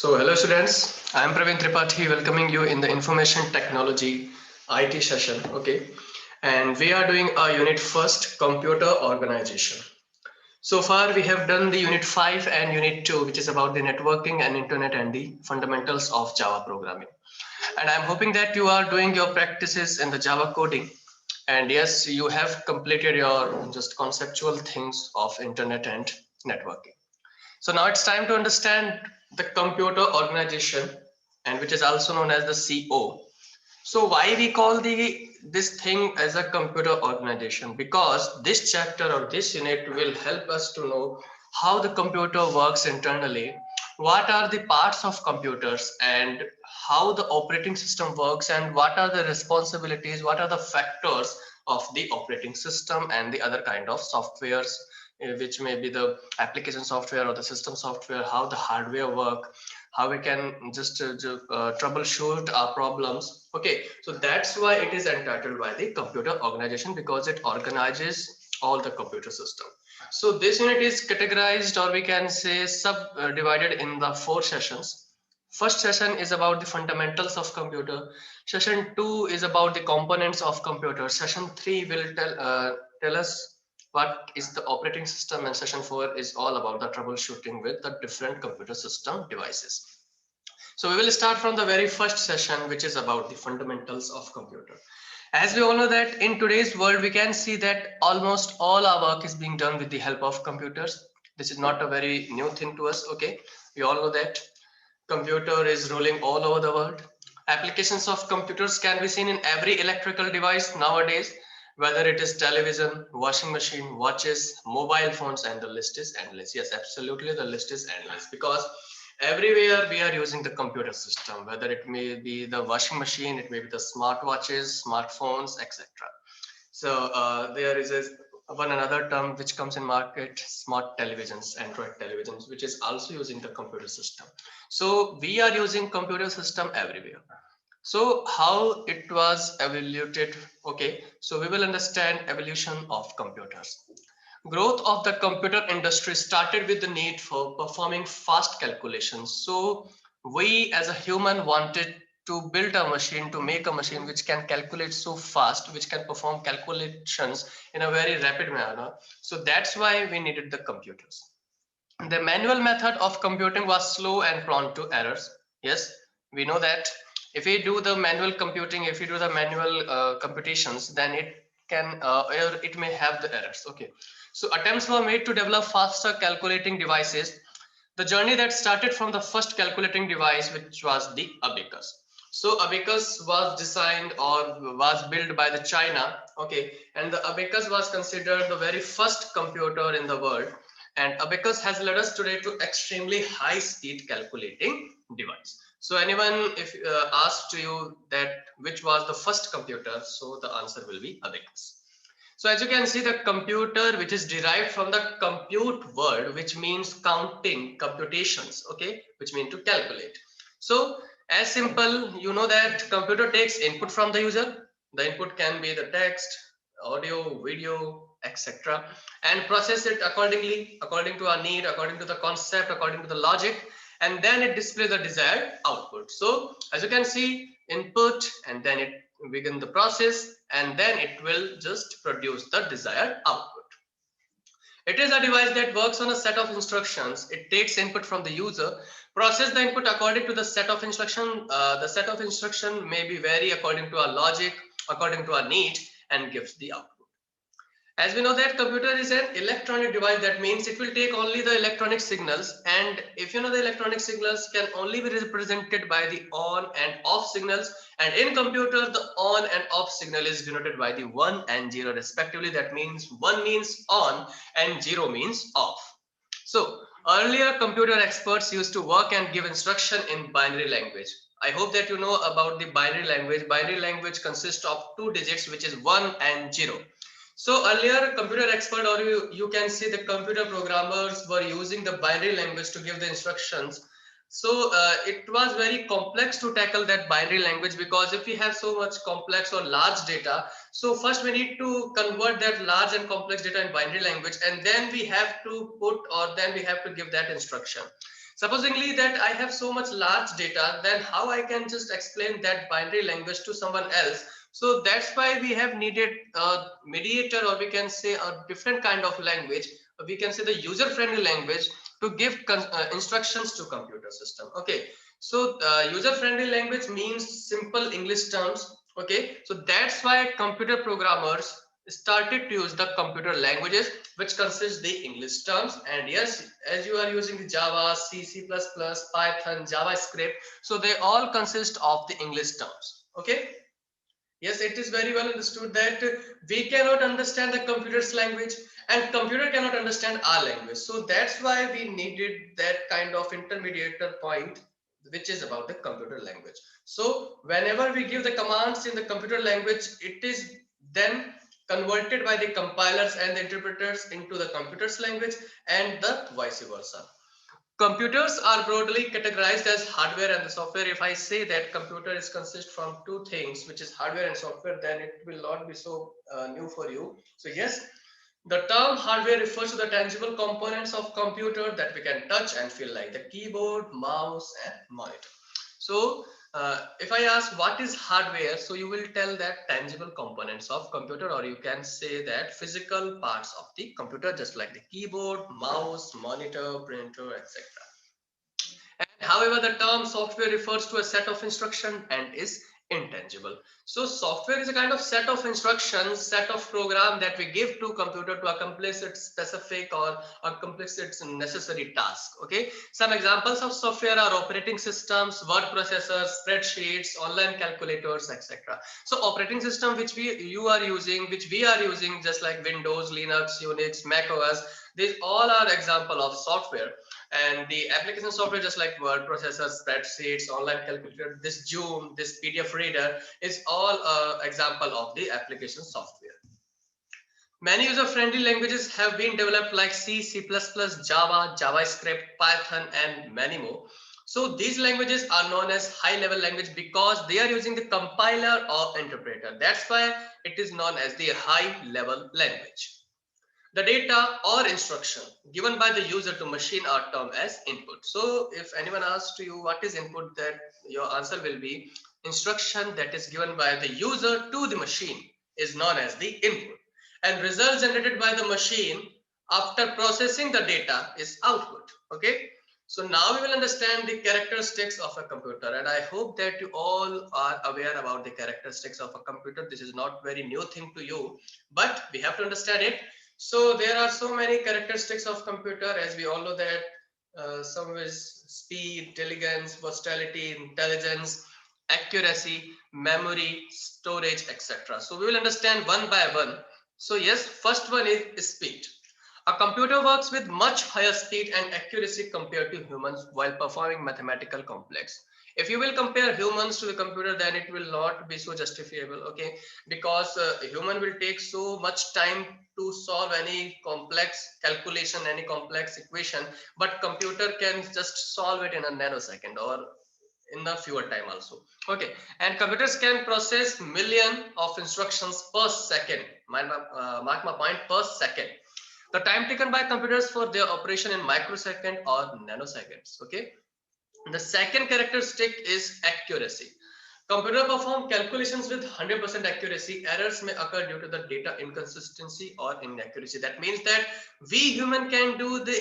Hello students, I am Praveen Tripathi welcoming you in the Information Technology IT session. Okay, and we are doing a unit first, computer organization. So far we have done the unit 5 and unit 2, which is about the networking and internet and the fundamentals of Java programming. And I'm hoping that you are doing your practices in the Java coding. And yes, you have completed your just conceptual things of internet and networking. So now it's time to understand the computer organization, and which is also known as the CO. So why we call this thing as a computer organization? Because this chapter or this unit will help us to know how the computer works internally, what are the parts of computers, and how the operating system works, and what are the responsibilities, what are the factors of the operating system and the other kind of softwares, which may be the application software or the system software, how the hardware work, how we can just troubleshoot our problems. Okay, so that's why it is entitled by the computer organization, because it organizes all the computer system. So this unit is categorized, or we can say subdivided in the 4 sessions. First session is about the fundamentals of computer. Session 2 is about the components of computer. Session 3 will tell us what is the operating system, and session 4 is all about the troubleshooting with the different computer system devices. So we will start from the very first session, which is about the fundamentals of computer. As we all know that in today's world, we can see that almost all our work is being done with the help of computers. This is not a very new thing to us. Okay, we all know that computer is ruling all over the world. Applications of computers can be seen in every electrical device nowadays, whether it is television, washing machine, watches, mobile phones, and the list is endless. Yes, absolutely, the list is endless, because everywhere we are using the computer system, whether it may be the washing machine, it may be the smartwatches, smartphones, etc. So there is one another term which comes in market, smart televisions, Android televisions, which is also using the computer system. So we are using computer system everywhere. So how it was evaluated? Okay, so we will understand evolution of computers. Growth of the computer industry started with the need for performing fast calculations. So we as a human wanted to build a machine, to make a machine which can calculate so fast, which can perform calculations in a very rapid manner. So that's why we needed the computers. The manual method of computing was slow and prone to errors. Yes, we know that if we do the manual computing, if we do the manual computations, then it can or it may have the errors. Okay, so attempts were made to develop faster calculating devices. The journey that started from the first calculating device, which was the abacus. So abacus was designed or was built by the China. Okay, and the abacus was considered the very first computer in the world, and abacus has led us today to extremely high speed calculating device. So anyone if asked to you that which was the first computer, so the answer will be abacus. So as you can see, the computer, which is derived from the compute word, which means counting, computations, okay, which mean to calculate. So as simple, you know that computer takes input from the user. The input can be the text, audio, video, etc., and process it accordingly, according to our need, according to the concept, according to the logic, and then it displays the desired output. So as you can see, input, and then it begin the process, and then it will just produce the desired output. It is a device that works on a set of instructions. It takes input from the user, process the input according to the set of instruction. The set of instruction may be vary according to our logic, according to our need, and gives the output. As we know that computer is an electronic device, that means it will take only the electronic signals, and if you know, the electronic signals can only be represented by the on and off signals, and in computer the on and off signal is denoted by the 1 and 0 respectively. That means 1 means on and 0 means off. So earlier computer experts used to work and give instruction in binary language. I hope that you know about the binary language. Binary language consists of 2 digits, which is 1 and 0. So earlier computer expert, or you can say the computer programmers, were using the binary language to give the instructions. So it was very complex to tackle that binary language, because if we have so much complex or large data, so first we need to convert that large and complex data in binary language, and then we have to put, or then we have to give that instruction. Supposingly that I have so much large data, then how I can just explain that binary language to someone else? So that's why we have needed a mediator, or we can say a different kind of language. We can say the user-friendly language to give instructions to computer system. Okay, so user-friendly language means simple English terms. Okay, so that's why computer programmers started to use the computer languages which consist the English terms. And yes, as you are using the Java, C, C++, Python, JavaScript, so they all consist of the English terms. Okay. Yes, it is very well understood that we cannot understand the computer's language and computer cannot understand our language. So that's why we needed that kind of intermediator point, which is about the computer language. So whenever we give the commands in the computer language, it is then converted by the compilers and the interpreters into the computer's language and the vice versa. Computers are broadly categorized as hardware and the software. If I say that computer is consist from two things, which is hardware and software, then it will not be so new for you. So yes, the term hardware refers to the tangible components of computer that we can touch and feel, like the keyboard, mouse, and monitor. So if I ask what is hardware, so you will tell that tangible components of computer, or you can say that physical parts of the computer, just like the keyboard, mouse, monitor, printer, etc. And however, the term software refers to a set of instruction and is intangible. So software is a kind of set of instructions, set of program that we give to computer to accomplish its specific or accomplish its necessary task. Okay. Some examples of software are operating systems, word processors, spreadsheets, online calculators, etc. So operating system which you are using, which we are using, just like Windows, Linux, Unix, Mac OS, these all are example of software. And the application software, just like word processor, spreadsheets, online calculator, this Zoom, this PDF reader, is all example of the application software. Many user-friendly languages have been developed, like C, C++, Java, JavaScript, Python, and many more. So these languages are known as high-level language because they are using the compiler or interpreter. That's why it is known as the high-level language. The data or instruction given by the user to machine are termed as input. So if anyone asks to you what is input, that your answer will be instruction that is given by the user to the machine is known as the input, and results generated by the machine after processing the data is output. Okay. So now we will understand the characteristics of a computer, and I hope that you all are aware about the characteristics of a computer. This is not very new thing to you, but we have to understand it. So there are so many characteristics of computer, as we all know that some is speed, intelligence, versatility, intelligence, accuracy, memory, storage, etc. So we will understand one by one. So yes, first one is speed. A computer works with much higher speed and accuracy compared to humans while performing mathematical complex. If you will compare humans to the computer, then it will not be so justifiable. Okay, because a human will take so much time to solve any complex calculation, any complex equation, but computer can just solve it in a nanosecond or in the fewer time also. Okay, and computers can process million of instructions per second. Mark my point, per second. The time taken by computers for their operation in microsecond or nanoseconds. Okay. The second characteristic is accuracy. Computer perform calculations with 100% accuracy. Errors may occur due to the data inconsistency or inaccuracy. That means that we human can do the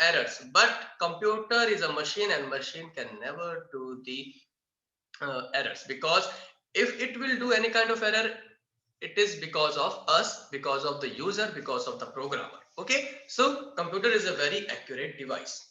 errors, but computer is a machine and machine can never do the errors, because if it will do any kind of error, it is because of us, because of the user, because of the programmer. Okay, so computer is a very accurate device.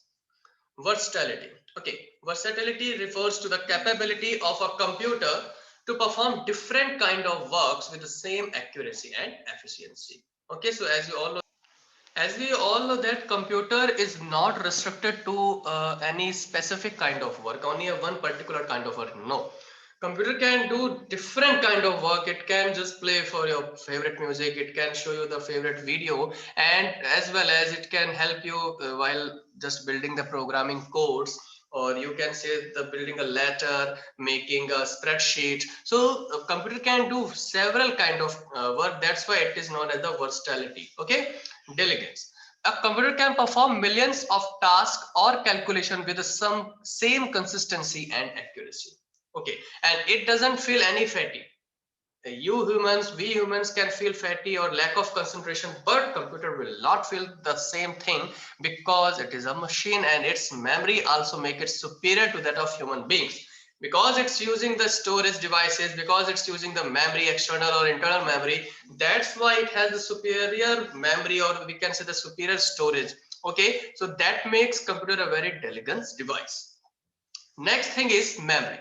Versatility. Okay, versatility refers to the capability of a computer to perform different kind of works with the same accuracy and efficiency. Okay, so as we all know that computer is not restricted to any specific kind of work, only a one particular kind of work. No, computer can do different kind of work. It can just play for your favorite music, it can show you the favorite video, and as well as it can help you while just building the programming codes, or you can say the building a letter, making a spreadsheet. So a computer can do several kind of work. That's why it is known as the versatility. Okay. Diligence. A computer can perform millions of tasks or calculation with the same consistency and accuracy. Okay, and it doesn't feel any fatigue. We humans can feel fatigue or lack of concentration, but computer will not feel the same thing because it is a machine and its memory also make it superior to that of human beings, because it's using the storage devices, because it's using the memory, external or internal memory. That's why it has the superior memory, or we can say the superior storage. Okay, so that makes computer a very elegant device. Next thing is memory.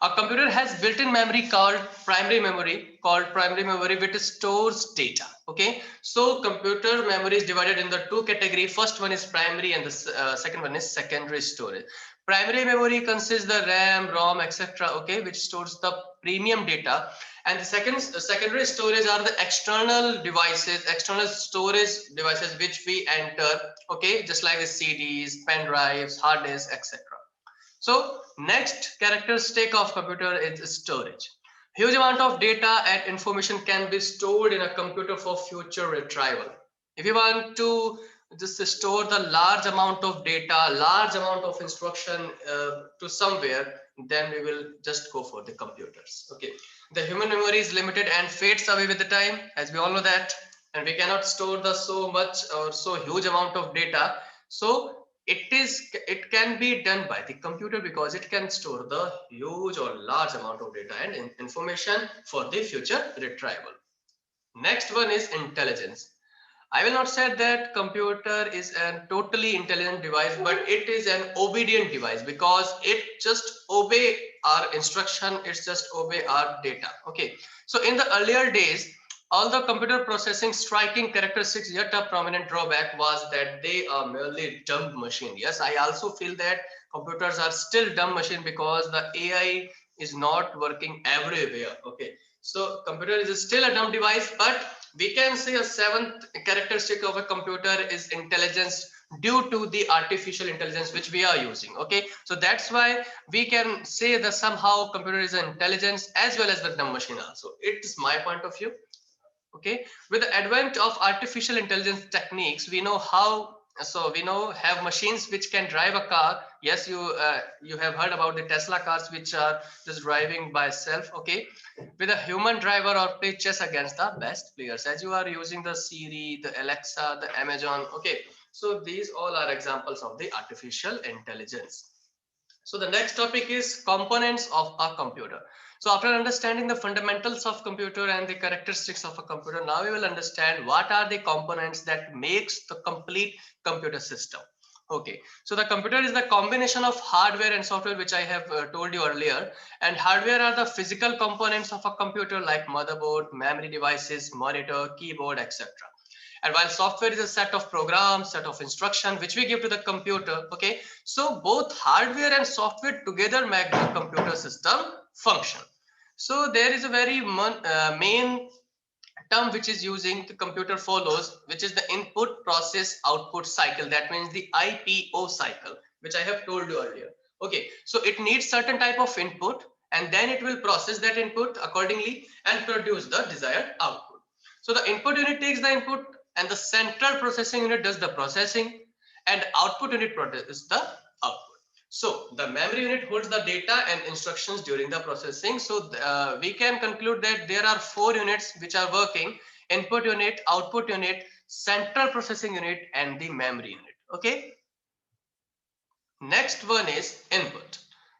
A computer has built-in memory called primary memory, which stores data. Okay, so computer memory is divided in the two categories. First one is primary, and the second one is secondary storage. Primary memory consists the RAM, ROM, etc. Okay, which stores the premium data, and the secondary storage are the external storage devices which we enter. Okay, just like the CDs, pen drives, hard disks, etc. So next characteristic of computer is storage. Huge amount of data and information can be stored in a computer for future retrieval. If you want to just store the large amount of data, large amount of instruction to somewhere, then we will just go for the computers. Okay, the human memory is limited and fades away with the time, as we all know that, and we cannot store the so much or so huge amount of data. So it can be done by the computer because it can store the huge or large amount of data and information for the future retrieval. Next one is intelligence. I will not say that computer is a totally intelligent device, but it is an obedient device because it just obey our instruction, it's just obey our data. Okay, so in the earlier days, although computer processing striking characteristics, yet a prominent drawback was that they are merely dumb machine. Yes, I also feel that computers are still dumb machine because the AI is not working everywhere. Okay, so computer is still a dumb device, but we can say a seventh characteristic of a computer is intelligence due to the artificial intelligence which we are using. Okay, so that's why we can say that somehow computer is an intelligence as well as the dumb machine also. It is my point of view. Okay, with the advent of artificial intelligence techniques, we know how, so we know have machines which can drive a car. Yes, you have heard about the Tesla cars which are just driving by self. Okay, with a human driver or play chess against the best players, as you are using the Siri, the Alexa, the Amazon. Okay, so these all are examples of the artificial intelligence. So the next topic is components of a computer. So after understanding the fundamentals of computer and the characteristics of a computer, now we will understand what are the components that makes the complete computer system. Okay, so the computer is the combination of hardware and software, which I have told you earlier. And hardware are the physical components of a computer like motherboard, memory devices, monitor, keyboard, etc. And while software is a set of programs, set of instruction which we give to the computer. Okay, so both hardware and software together make the computer system function. So there is a very main term which is using the computer follows, which is the input process output cycle. That means the IPO cycle, which I have told you earlier. Okay, so it needs certain type of input, and then it will process that input accordingly and produce the desired output. So the input unit takes the input, and the central processing unit does the processing, and output unit produces the output. So the memory unit holds the data and instructions during the processing. So we can conclude that there are four units which are working: input unit, output unit, central processing unit, and the memory unit. Okay, next one is input.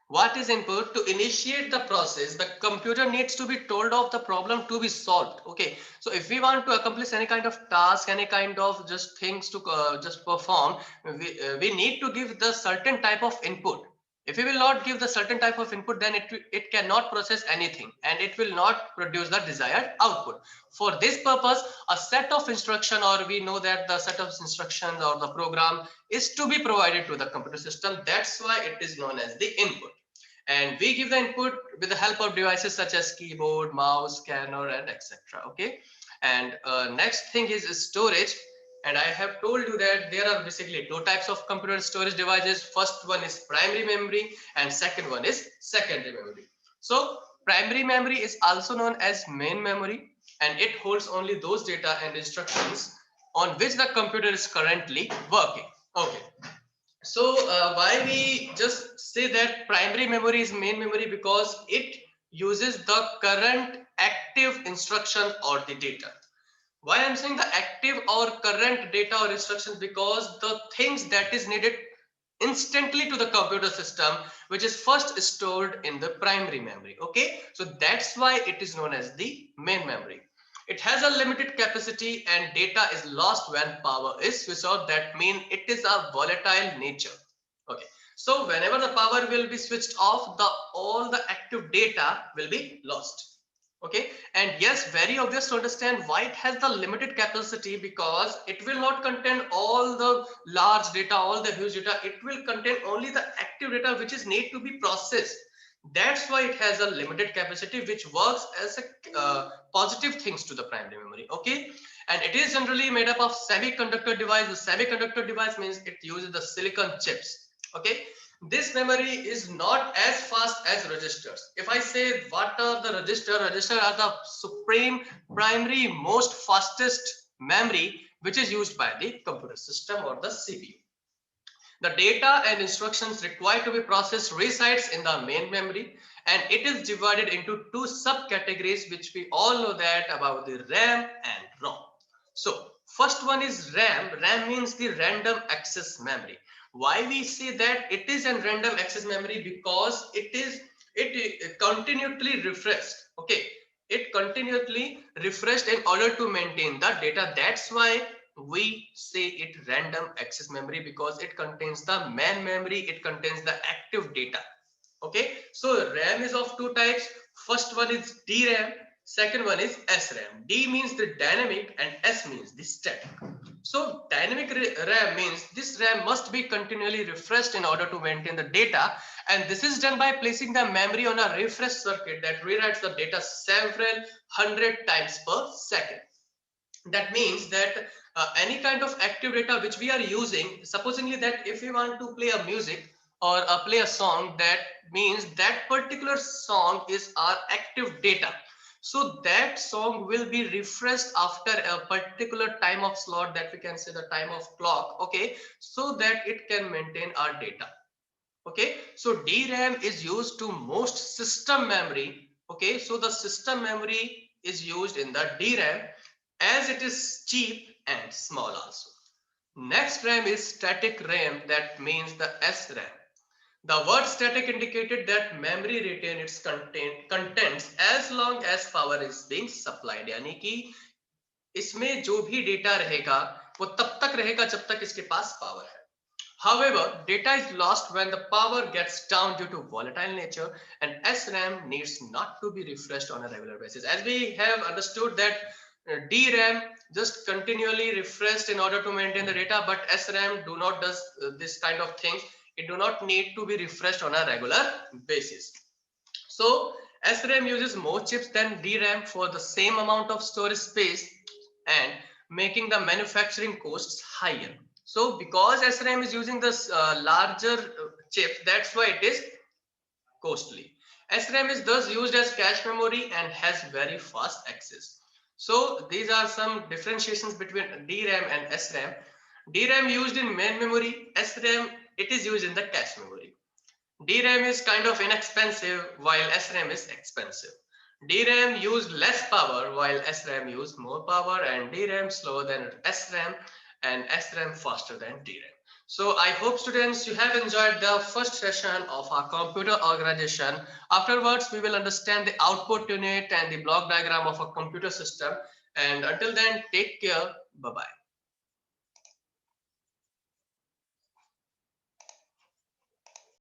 What is input? To initiate the process, the computer needs to be told of the problem to be solved. Okay, so if we want to accomplish any kind of task, any kind of just things to just perform, we need to give the certain type of input. If we will not give the certain type of input, then it cannot process anything and it will not produce the desired output. For this purpose, a set of instruction, or we know that the set of instructions or the program is to be provided to the computer system. That's why it is known as the input. And we give the input with the help of devices such as keyboard, mouse, scanner, and etc. Okay, and next thing is storage. And I have told you that there are basically two types of computer storage devices. First one is primary memory and second one is secondary memory. So primary memory is also known as main memory, and it holds only those data and instructions on which the computer is currently working. Okay. So why we just say that primary memory is main memory? Because it uses the current active instruction or the data. Why I'm saying the active or current data or instructions? Because the things that is needed instantly to the computer system, which is first stored in the primary memory. Okay, so that's why it is known as the main memory. It has a limited capacity and data is lost when power is switched off. That means it is a volatile nature. Okay, so whenever the power will be switched off, the all the active data will be lost. Okay, and yes, very obvious to understand why it has the limited capacity, because it will not contain all the large data, all the huge data. It will contain only the active data which is need to be processed. That's why it has a limited capacity, which works as a positive things to the primary memory. Okay, and it is generally made up of semiconductor device. The semiconductor device means it uses the silicon chips. Okay, this memory is not as fast as registers. If I say what are the registers are the supreme primary most fastest memory which is used by the computer system or the CPU. The data and instructions required to be processed resides in the main memory, and it is divided into two subcategories, which we all know that about the RAM and ROM. So first one is RAM. RAM means the random access memory. Why we say that it is a random access memory? Because it continually refreshed. Okay, it continually refreshed in order to maintain the data. That's why we say it random access memory, because it contains the main memory, it contains the active data. Okay, so RAM is of two types. First one is DRAM, second one is SRAM. D means the dynamic and S means the static. So dynamic RAM means this RAM must be continually refreshed in order to maintain the data, and this is done by placing the memory on a refresh circuit that rewrites the data several hundred times per second. That means that any kind of active data which we are using, supposedly that if we want to play a music or play a song, that means that particular song is our active data. So that song will be refreshed after a particular time of slot, that we can say the time of clock. Okay, so that it can maintain our data. Okay, so DRAM is used to most system memory. Okay, so the system memory is used in the DRAM as it is cheap and small also. Next RAM is static RAM, that means the SRAM. The word static indicated that memory retain its contents as long as power is being supplied. यानी कि इसमें जो भी data रहेगा वो तब तक रहेगा जब तक इसके पास पावर है. However, data is lost when the power gets down due to volatile nature, and SRAM needs not to be refreshed on a regular basis. As we have understood that DRAM just continually refreshed in order to maintain the data, but SRAM do not does this kind of things. It do not need to be refreshed on a regular basis. So SRAM uses more chips than DRAM for the same amount of storage space and making the manufacturing costs higher. So because SRAM is using this larger chips, that's why it is costly. SRAM is thus used as cache memory and has very fast access. So these are some differentiations between DRAM and SRAM. DRAM used in main memory, SRAM it is used in the cache memory. DRAM is kind of inexpensive while SRAM is expensive. DRAM used less power while SRAM used more power, and DRAM slower than SRAM and SRAM faster than DRAM. So I hope students you have enjoyed the first session of our computer organization. Afterwards, we will understand the output unit and the block diagram of a computer system. And until then, take care. Bye-bye.